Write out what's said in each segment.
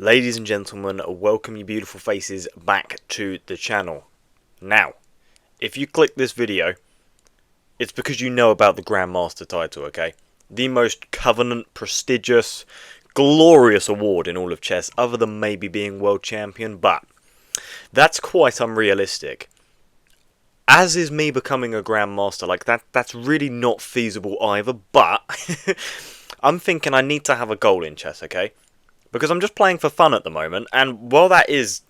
Ladies and gentlemen, welcome you beautiful faces back to the channel. Now, if you click this video, it's because you know about the Grandmaster title, okay? The most covenant, prestigious, glorious award in all of chess, other than maybe being world champion, but that's quite unrealistic. As is me becoming a Grandmaster, like that's really not feasible either, but I'm thinking I need to have a goal in chess, okay? Because I'm just playing for fun at the moment, and while that is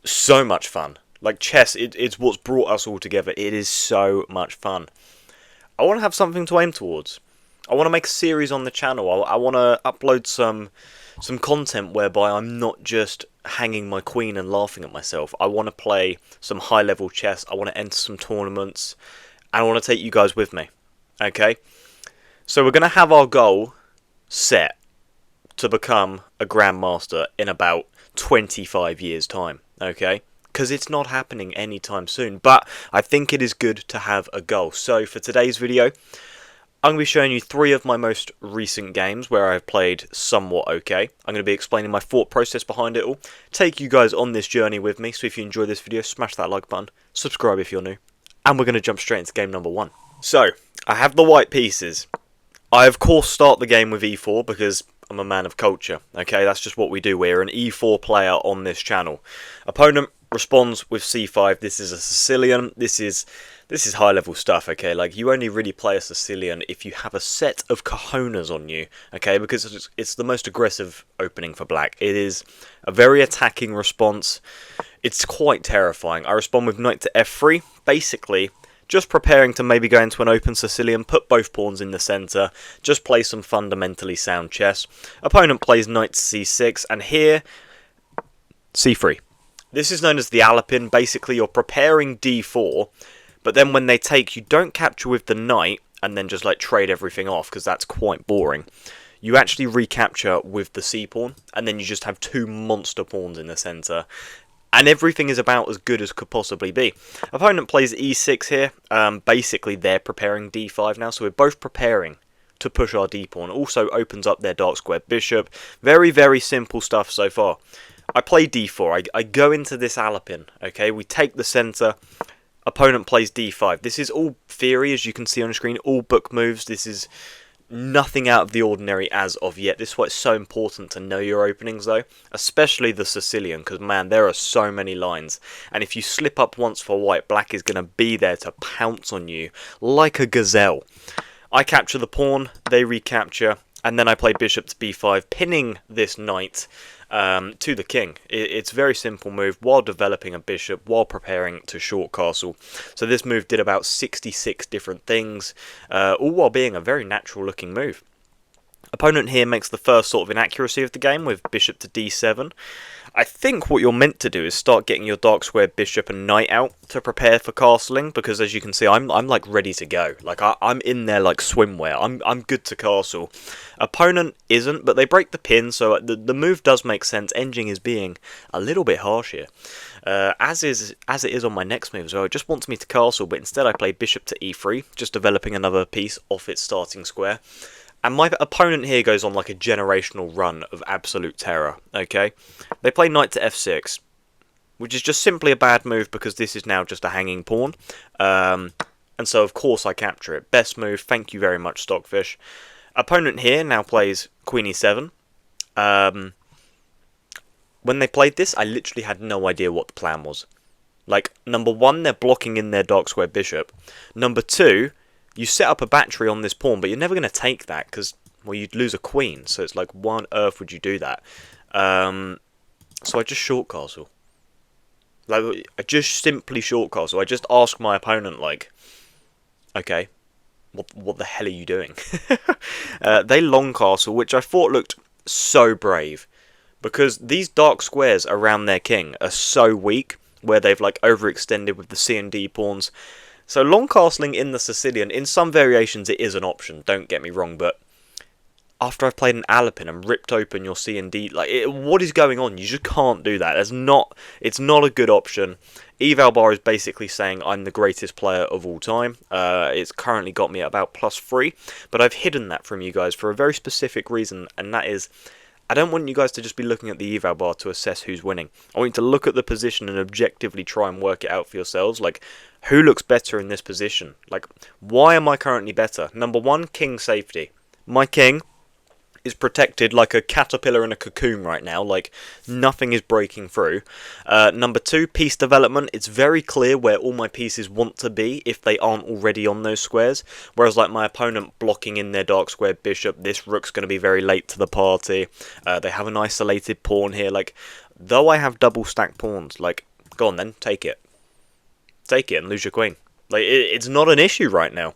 so much fun, like chess, it's what's brought us all together. It is so much fun. I want to have something to aim towards. I want to make a series on the channel. I want to upload some content whereby I'm not just hanging my queen and laughing at myself. I want to play some high-level chess. I want to enter some tournaments, and I want to take you guys with me. Okay? So we're going to have our goal set to become a Grandmaster in about 25 years' time, okay? Because it's not happening anytime soon, but I think it is good to have a goal. So for today's video, I'm going to be showing you 3 of my most recent games where I've played somewhat okay. I'm going to be explaining my thought process behind it all, take you guys on this journey with me, so if you enjoy this video, smash that like button, subscribe if you're new, and we're going to jump straight into game number 1. So, I have the white pieces. I of course start the game with e4 because I'm a man of culture, okay, that's just what we do. We're an e4 player on this channel. Opponent responds with c5. This is a Sicilian. This is high level stuff, okay? Like, you only really play a Sicilian if you have a set of cojones on you, okay? Because it's the most aggressive opening for black. It is a very attacking response. It's quite terrifying. I respond with knight to f3, basically just preparing to maybe go into an open Sicilian, put both pawns in the centre, just play some fundamentally sound chess. Opponent plays knight to c6, and here, c3. This is known as the Alapin. Basically, you're preparing d4, but then when they take, you don't capture with the knight, and then just like trade everything off, because that's quite boring. You actually recapture with the c-pawn, and then you just have 2 monster pawns in the centre. And everything is about as good as could possibly be. Opponent plays e6 here. Basically, they're preparing d5 now. So we're both preparing to push our d-pawn. Also opens up their dark square bishop. Very, very simple stuff so far. I play d4. I go into this Alapin. Okay, we take the center. Opponent plays d5. This is all theory, as you can see on the screen. All book moves. This is nothing out of the ordinary as of yet. This is why it's so important to know your openings, though, especially the Sicilian, because man, there are so many lines, and if you slip up once for white, black is going to be there to pounce on you like a gazelle. I capture the pawn, they recapture, and then I play bishop to b5, pinning this knight to the king. It's a very simple move while developing a bishop, while preparing to short castle. So this move did about 66 different things, all while being a very natural looking move. Opponent here makes the first sort of inaccuracy of the game with bishop to d7. I think what you're meant to do is start getting your dark square bishop and knight out to prepare for castling, because as you can see, I'm like ready to go. Like I'm in there like swimwear. I'm good to castle. Opponent isn't, but they break the pin, so the move does make sense. Engine is being a little bit harsh here, as it is on my next move as well. It just wants me to castle, but instead I play bishop to e3, just developing another piece off its starting square. And my opponent here goes on like a generational run of absolute terror, okay? They play knight to f6, which is just simply a bad move because this is now just a hanging pawn. And so, of course, I capture it. Best move, thank you very much, Stockfish. Opponent here now plays queen e7. When they played this, I literally had no idea what the plan was. Like, number 1, they're blocking in their dark square bishop. Number 2... you set up a battery on this pawn, but you're never going to take that because, well, you'd lose a queen. So it's like, why on earth would you do that? So I just short castle. Like, I just simply short castle. I just ask my opponent, like, okay, what the hell are you doing? They long castle, which I thought looked so brave, because these dark squares around their king are so weak, where they've like overextended with the C and D pawns. So long castling in the Sicilian, in some variations it is an option, don't get me wrong, but after I've played an Alapin and ripped open your C and D, like, what is going on? You just can't do that. It's not a good option. Eval bar is basically saying I'm the greatest player of all time. It's currently got me at about +3, but I've hidden that from you guys for a very specific reason, and that is I don't want you guys to just be looking at the eval bar to assess who's winning. I want you to look at the position and objectively try and work it out for yourselves. Like, who looks better in this position? Like, why am I currently better? Number one, king safety. My king is protected like a caterpillar in a cocoon right now. Like, nothing is breaking through. Number two, piece development. It's very clear where all my pieces want to be if they aren't already on those squares. Whereas, like, my opponent blocking in their dark square bishop, this rook's going to be very late to the party. They have an isolated pawn here. Like, though I have double stacked pawns, like, go on then, take it. Take it and lose your queen. Like, it's not an issue right now.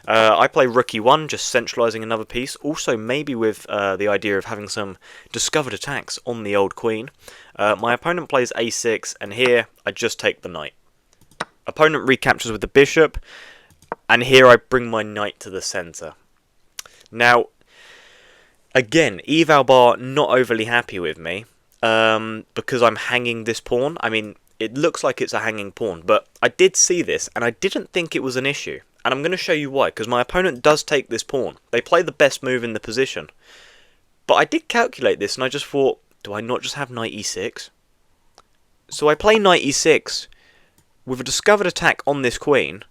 I play rook e1, just centralising another piece. Also, maybe with the idea of having some discovered attacks on the old queen. My opponent plays a6, and here I just take the knight. Opponent recaptures with the bishop, and here I bring my knight to the centre. Now, again, eval bar not overly happy with me because I'm hanging this pawn. I mean, it looks like it's a hanging pawn, but I did see this, and I didn't think it was an issue. And I'm going to show you why, because my opponent does take this pawn. They play the best move in the position. But I did calculate this, and I just thought, do I not just have knight e6? So I play knight e6 with a discovered attack on this queen,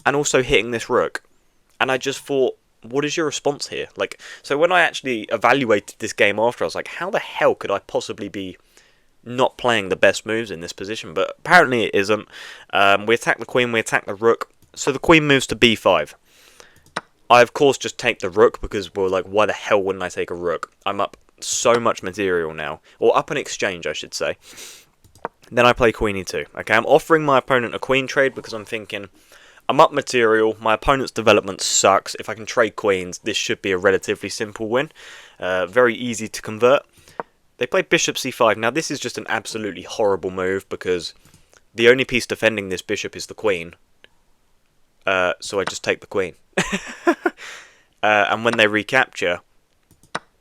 and also hitting this rook. And I just thought, what is your response here? Like, so when I actually evaluated this game after, I was like, how the hell could I possibly be not playing the best moves in this position? But apparently it isn't. We attack the queen, we attack the rook. So the queen moves to b5. I, of course, just take the rook because we're like, why the hell wouldn't I take a rook? I'm up so much material now. Or up an exchange, I should say. Then I play queen e2. Okay, I'm offering my opponent a queen trade because I'm thinking, I'm up material, my opponent's development sucks. If I can trade queens, this should be a relatively simple win. Very easy to convert. They play bishop c5. Now, this is just an absolutely horrible move because the only piece defending this bishop is the queen. So I just take the queen. And when they recapture,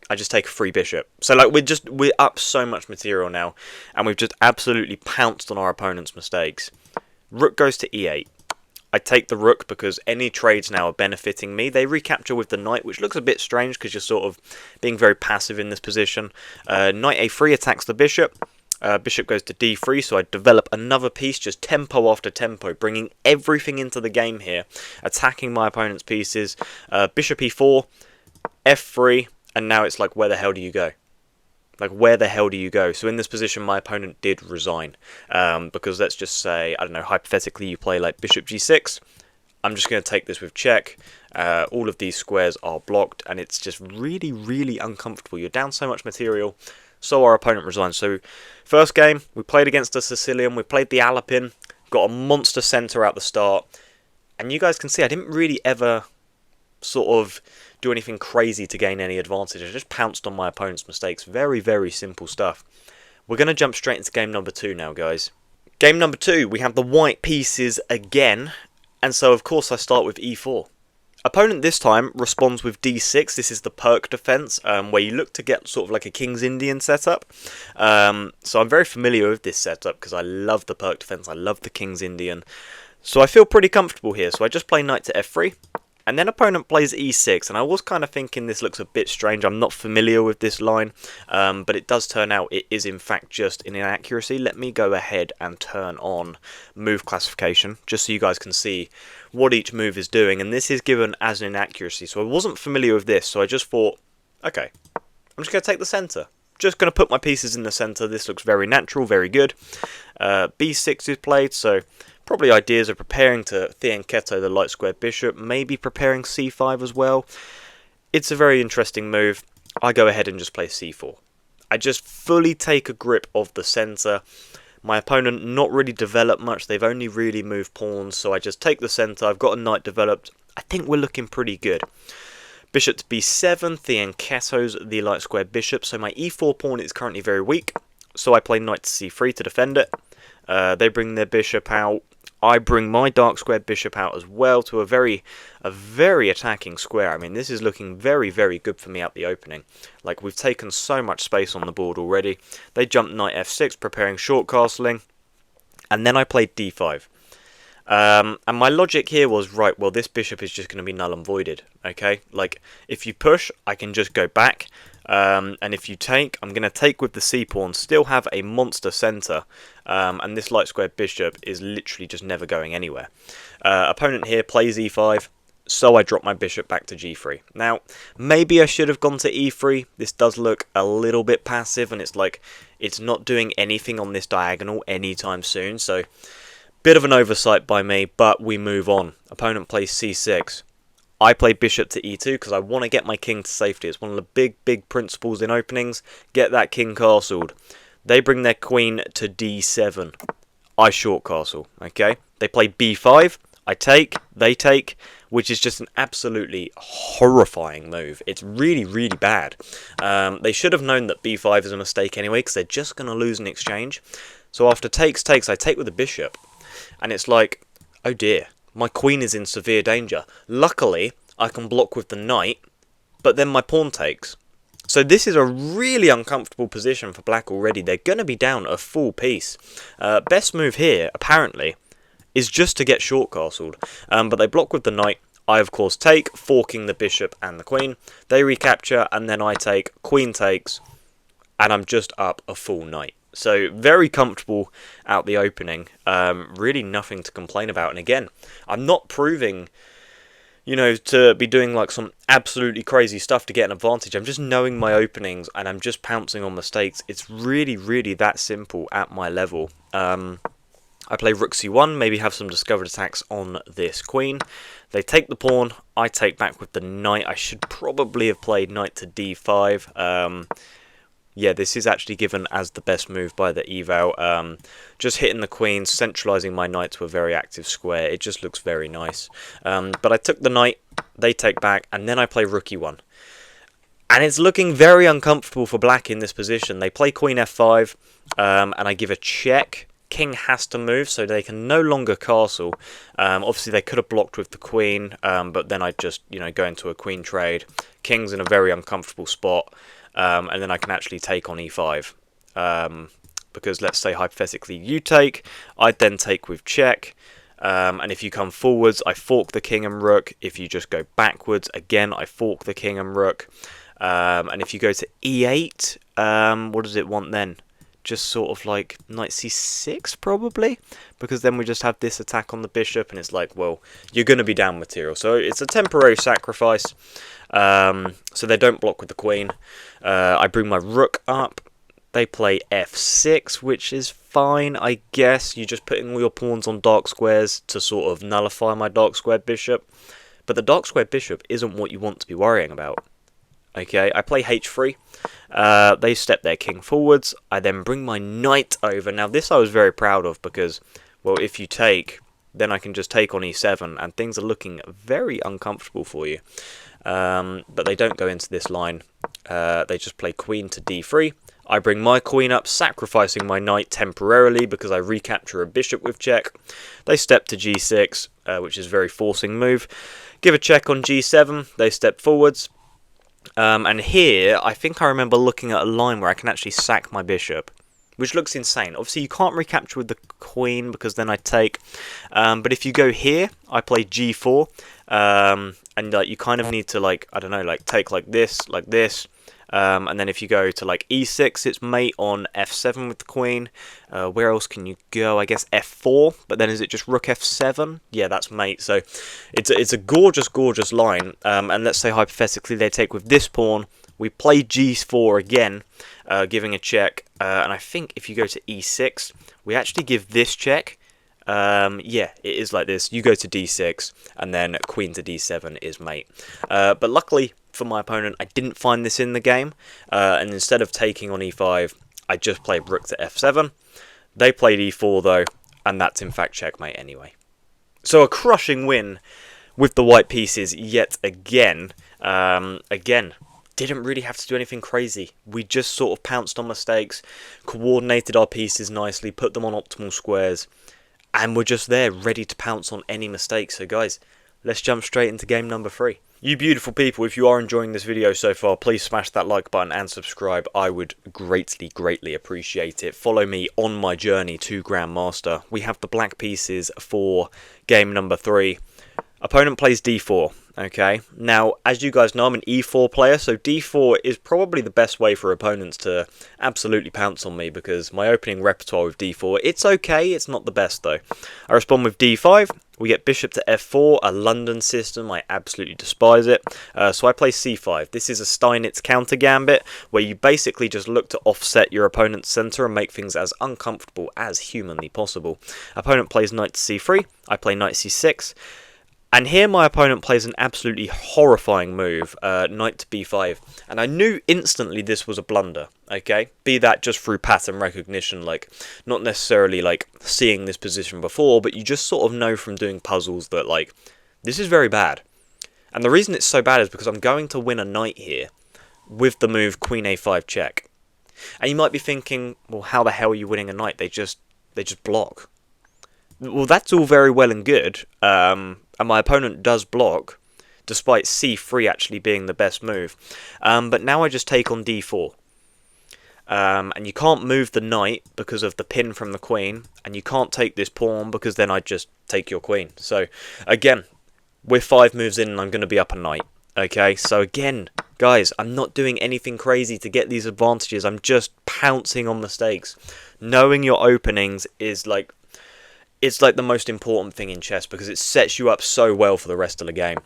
I just take a free bishop. So like we're up so much material now, and we've just absolutely pounced on our opponent's mistakes. Rook goes to e8. I take the rook because any trades now are benefiting me. They recapture with the knight, which looks a bit strange because you're sort of being very passive in this position. Knight a3 attacks the bishop. Bishop goes to d3, so I develop another piece, just tempo after tempo, bringing everything into the game here, attacking my opponent's pieces. Bishop e4, f3, and now it's like, where the hell do you go? Like, where the hell do you go? So in this position, my opponent did resign, because let's just say, I don't know, hypothetically you play like bishop g6, I'm just going to take this with check. All of these squares are blocked, and it's just really, really uncomfortable. You're down so much material. So our opponent resigns. So first game, we played against a Sicilian. We played the Alapin. Got a monster centre at the start. And you guys can see I didn't really ever sort of do anything crazy to gain any advantage. I just pounced on my opponent's mistakes. Very, very simple stuff. We're going to jump straight into game number 2 now, guys. Game number 2, we have the white pieces again. And so, of course, I start with e4. Opponent this time responds with d6. This is the perk defense, where you look to get sort of like a King's Indian setup. So I'm very familiar with this setup because I love the perk defense. I love the King's Indian. So I feel pretty comfortable here. So I just play knight to f3. And then opponent plays e6, and I was kind of thinking this looks a bit strange. I'm not familiar with this line, but it does turn out it is in fact just an inaccuracy. Let me go ahead and turn on move classification, just so you guys can see what each move is doing. And this is given as an inaccuracy, so I wasn't familiar with this, so I just thought, okay, I'm just going to take the centre. Just going to put my pieces in the centre. This looks very natural, very good. b6 is played, so probably ideas of preparing to fianchetto the light square bishop, maybe preparing c5 as well. It's a very interesting move. I go ahead and just play c4. I just fully take a grip of the centre. My opponent not really developed much. They've only really moved pawns, so I just take the centre. I've got a knight developed. I think we're looking pretty good. Bishop to b7, fianchettos the light square bishop. So my e4 pawn is currently very weak, so I play knight to c3 to defend it. They bring their bishop out. I bring my dark square bishop out as well to a very attacking square. I mean, this is looking very, very good for me at the opening. Like, we've taken so much space on the board already. They jump knight f6, preparing short castling. And then I played d5. And my logic here was, right, well, this bishop is just going to be null and voided, okay? Like, if you push, I can just go back, and if you take, I'm going to take with the c-pawn, still have a monster centre, and this light squared bishop is literally just never going anywhere. Opponent here plays e5, so I drop my bishop back to g3. Now, maybe I should have gone to e3. This does look a little bit passive, and it's like, it's not doing anything on this diagonal anytime soon, so bit of an oversight by me, but we move on. Opponent plays c6. I play bishop to e2 because I want to get my king to safety. It's one of the big principles in openings. Get that king castled. They bring their queen to d7. I short castle, okay? They play b5. I take, they take, which is just an absolutely horrifying move. It's really, really bad. They should have known that b5 is a mistake anyway because they're just going to lose an exchange. So after takes, I take with the bishop. And it's like, oh dear, my queen is in severe danger. Luckily, I can block with the knight, but then my pawn takes. So this is a really uncomfortable position for black already. They're going to be down a full piece. Best move here, apparently, is just to get short castled. But they block with the knight. I, of course, take, forking the bishop and the queen. They recapture, and then I take, queen takes, and I'm just up a full knight. So very comfortable out the opening. Really nothing to complain about. And again, I'm not proving, you know, to be doing like some absolutely crazy stuff to get an advantage. I'm just knowing my openings and I'm just pouncing on mistakes. It's really, really that simple at my level. I play rook c1, maybe have some discovered attacks on this queen. They take the pawn. I take back with the knight. I should probably have played knight to d5. Yeah, this is actually given as the best move by the eval. Just hitting the queen, centralising my knight to a very active square. It just looks very nice. But I took the knight, they take back, and then I play rook e1. And it's looking very uncomfortable for black in this position. They play queen f5, and I give a check. King has to move, so they can no longer castle. Obviously, they could have blocked with the queen, but then I just, you know, go into a queen trade. King's in a very uncomfortable spot. And then I can actually take on e5, because let's say hypothetically you take, I'd then take with check, and if you come forwards, I fork the king and rook. If you just go backwards, again, I fork the king and rook, and if you go to e8, what does it want then? Just sort of like knight c6 probably, because then we just have this attack on the bishop, and it's like, well, you're going to be down material. So it's a temporary sacrifice. So they don't block with the queen. I bring my rook up. They play f6, which is fine, I guess. You're just putting all your pawns on dark squares to sort of nullify my dark squared bishop. But the dark squared bishop isn't what you want to be worrying about. Okay, I play h3. They step their king forwards. I then bring my knight over. Now, this I was very proud of because, well, if you take, then I can just take on e7, and things are looking very uncomfortable for you. But they don't go into this line. They just play queen to d3. I bring my queen up, sacrificing my knight temporarily because I recapture a bishop with check. They step to g6, which is a very forcing move. Give a check on g7. They step forwards. And here, I think I remember looking at a line where I can actually sack my bishop, which looks insane. Obviously, you can't recapture with the queen because then I take. But if you go here, I play g4. And you kind of need to, like, I don't know, like take like this, and then if you go to like e6, it's mate on f7 with the queen. Where else can you go? I guess f4, but then is it just rook f7? Yeah, that's mate. So it's a gorgeous line. And let's say hypothetically they take with this pawn. We play g4 again, giving a check. And I think if you go to e6, we actually give this check. Yeah, it is like this. You go to d6, and then queen to d7 is mate. But luckily for my opponent, I didn't find this in the game, and instead of taking on e5, I just played rook to f7. They played e4 though, and that's in fact checkmate anyway. So a crushing win with the white pieces yet again. Again, didn't really have to do anything crazy. We just sort of pounced on mistakes, coordinated our pieces nicely, put them on optimal squares, and we're just there, ready to pounce on any mistakes. So guys, let's jump straight into game number 3. You beautiful people, if you are enjoying this video so far, please smash that like button and subscribe. I would greatly appreciate it. Follow me on my journey to Grandmaster. We have the black pieces for game number 3. Opponent plays d4, okay? Now, as you guys know, I'm an e4 player, so d4 is probably the best way for opponents to absolutely pounce on me, because my opening repertoire with d4, it's okay, it's not the best though. I respond with d5. We get bishop to f4, a London system. I absolutely despise it. So I play c5. This is a Steinitz counter gambit, where you basically just look to offset your opponent's centre and make things as uncomfortable as humanly possible. Opponent plays knight to c3. I play knight c6. And here my opponent plays an absolutely horrifying move, knight to b5. And I knew instantly this was a blunder, okay? Be that just through pattern recognition, like, not necessarily, like, seeing this position before, but you just sort of know from doing puzzles that, like, this is very bad. And the reason it's so bad is because I'm going to win a knight here with the move queen a5 check. And you might be thinking, well, how the hell are you winning a knight? They just block. Well, that's all very well and good, and my opponent does block, despite c3 actually being the best move. But now I just take on d4. And you can't move the knight because of the pin from the queen, and you can't take this pawn because then I just take your queen. So, again, we're 5 moves in and I'm going to be up a knight. Okay, so again, guys, I'm not doing anything crazy to get these advantages. I'm just pouncing on mistakes. Knowing your openings is like... it's like the most important thing in chess because it sets you up so well for the rest of the game.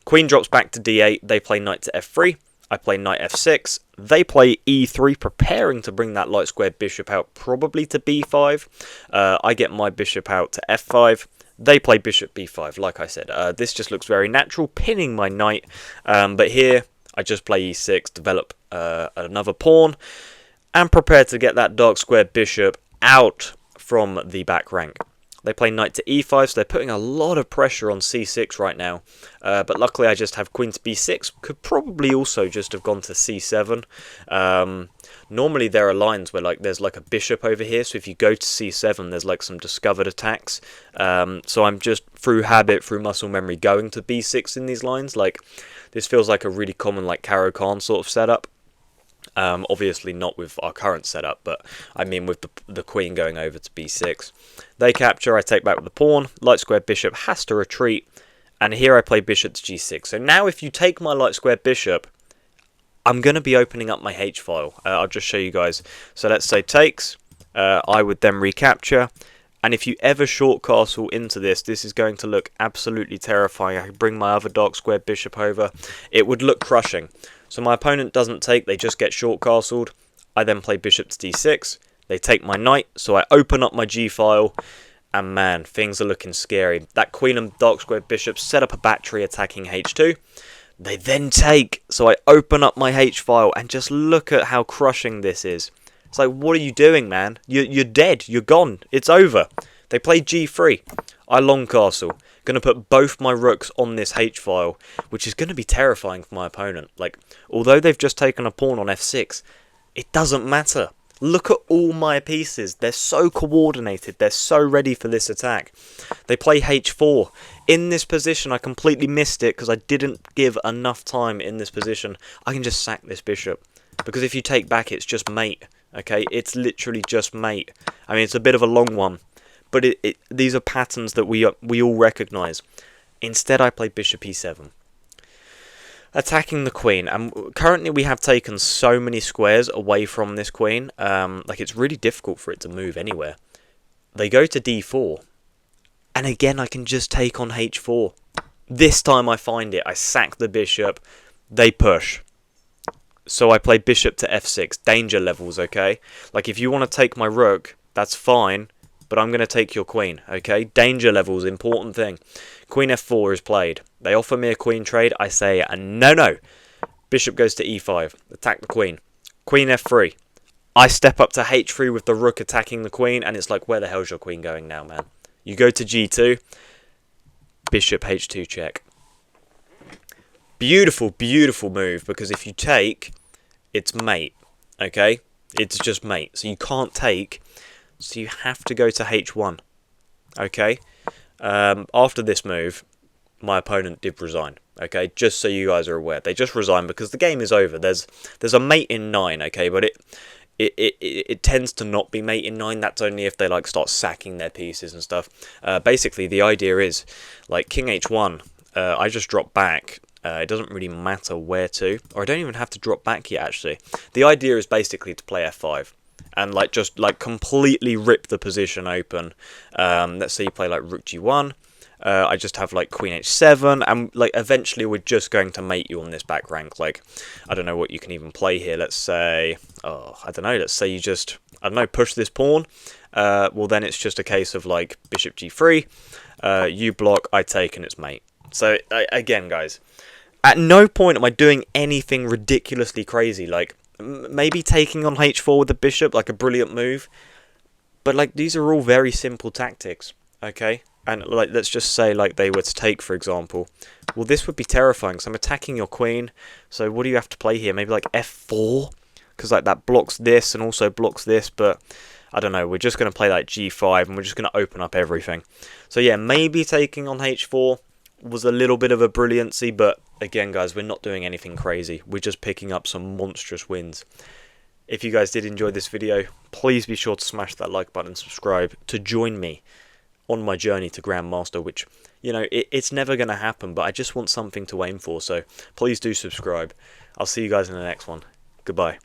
Queen drops back to d8. They play knight to f3. I play knight f6. They play e3, preparing to bring that light squared bishop out, probably to b5. I get my bishop out to f5. They play bishop b5, like I said. This just looks very natural, pinning my knight. But here, I just play e6, develop another pawn, and prepare to get that dark squared bishop out from the back rank. They play knight to e5, so they're putting a lot of pressure on c6 right now. But luckily I just have queen to b6. Could probably also just have gone to c7. Normally there are lines where there's like a bishop over here, so if you go to c7 there's like some discovered attacks. So I'm just, through habit, through muscle memory, going to b6 in these lines. Like, this feels like a really common like Caro-Kann sort of setup. Obviously not with our current setup, but I mean with the queen going over to b6. They capture, I take back with the pawn, light squared bishop has to retreat, and here I play bishop to g6. So now if you take my light squared bishop, I'm going to be opening up my h-file. I'll just show you guys. So let's say takes, I would then recapture, and if you ever short castle into this, this is going to look absolutely terrifying. I can bring my other dark squared bishop over. It would look crushing. So my opponent doesn't take, they just get short castled. I then play bishop to d6. They take my knight, so I open up my g-file. And man, things are looking scary. That queen and dark squared bishop set up a battery attacking h2. They then take, so I open up my h-file and just look at how crushing this is. It's like, what are you doing, man? You're dead. You're gone. It's over. They play g3. I long castle. Going to put both my rooks on this h-file, which is going to be terrifying for my opponent. Like, although they've just taken a pawn on f6, it doesn't matter. Look at all my pieces. They're so coordinated. They're so ready for this attack. They play h4. In this position, I completely missed it because I didn't give enough time in this position. I can just sack this bishop. Because if you take back, it's just mate. Okay, it's literally just mate. I mean, it's a bit of a long one. But these are patterns that we all recognise. Instead, I play bishop e7. Attacking the queen. And currently we have taken so many squares away from this queen. Like, it's really difficult for it to move anywhere. They go to d4. And again, I can just take on h4. This time I find it. I sack the bishop. They push. So I play bishop to f6. Danger levels, okay? Like, if you want to take my rook, that's fine. But I'm going to take your queen, okay? Danger levels, important thing. Queen f4 is played. They offer me a queen trade. I say, no. Bishop goes to e5. Attack the queen. Queen f3. I step up to h3 with the rook attacking the queen, and it's like, where the hell's your queen going now, man? You go to g2. Bishop h2 check. Beautiful, beautiful move, because if you take, it's mate, okay? It's just mate. So you can't take... So you have to go to h1, okay? After this move, my opponent did resign. Okay, just so you guys are aware, they just resigned because the game is over. There's a mate in 9. Okay, but it tends to not be mate in 9. That's only if they like start sacking their pieces and stuff. Basically, the idea is like king h1. I just drop back. It doesn't really matter where to, or I don't even have to drop back yet. Actually, the idea is basically to play f5 and like just like completely rip the position open. Let's say you play like rook g1. I just have like queen h7, and like eventually we're just going to mate you on this back rank. Like, I don't know what you can even play here. Let's say, I don't know. Let's say you just, I don't know, push this pawn. Well, then it's just a case of like bishop g3. You block, I take, and it's mate. So again, guys, at no point am I doing anything ridiculously crazy. Like maybe taking on h4 with the bishop, like a brilliant move. But like these are all very simple tactics. Okay. And like, let's just say like they were to take, for example. Well, this would be terrifying because I'm attacking your queen. So what do you have to play here? Maybe like f4, because like that blocks this and also blocks this. But I don't know. We're just going to play like g5 and we're just going to open up everything. So yeah, maybe taking on h4 was a little bit of a brilliancy. But again, guys, we're not doing anything crazy. We're just picking up some monstrous wins. If you guys did enjoy this video, please be sure to smash that like button and subscribe to join me on my journey to Grandmaster, which, you know, it's never going to happen, but I just want something to aim for, so please do subscribe. I'll see you guys in the next one. Goodbye.